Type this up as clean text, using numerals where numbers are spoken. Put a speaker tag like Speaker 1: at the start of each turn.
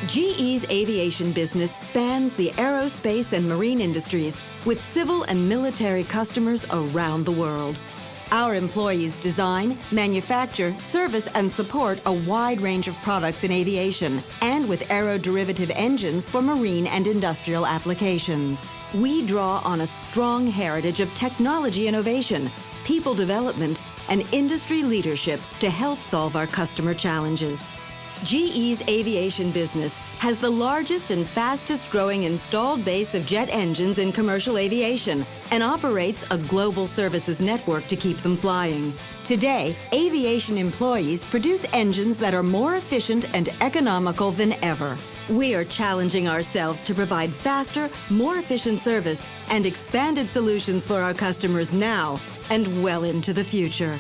Speaker 1: GE's aviation business spans the aerospace and marine industries with civil and military customers around the world. Our employees design, manufacture, service, and support a wide range of products in aviation and with aeroderivative engines for marine and industrial applications. We draw on a strong heritage of technology innovation, people development, and industry leadership to help solve our customer challenges. GE's aviation business has the largest and fastest growing installed base of jet engines in commercial aviation and operates a global services network to keep them flying. Today, aviation employees produce engines that are more efficient and economical than ever. We are challenging ourselves to provide faster, more efficient service and expanded solutions for our customers now and well into the future.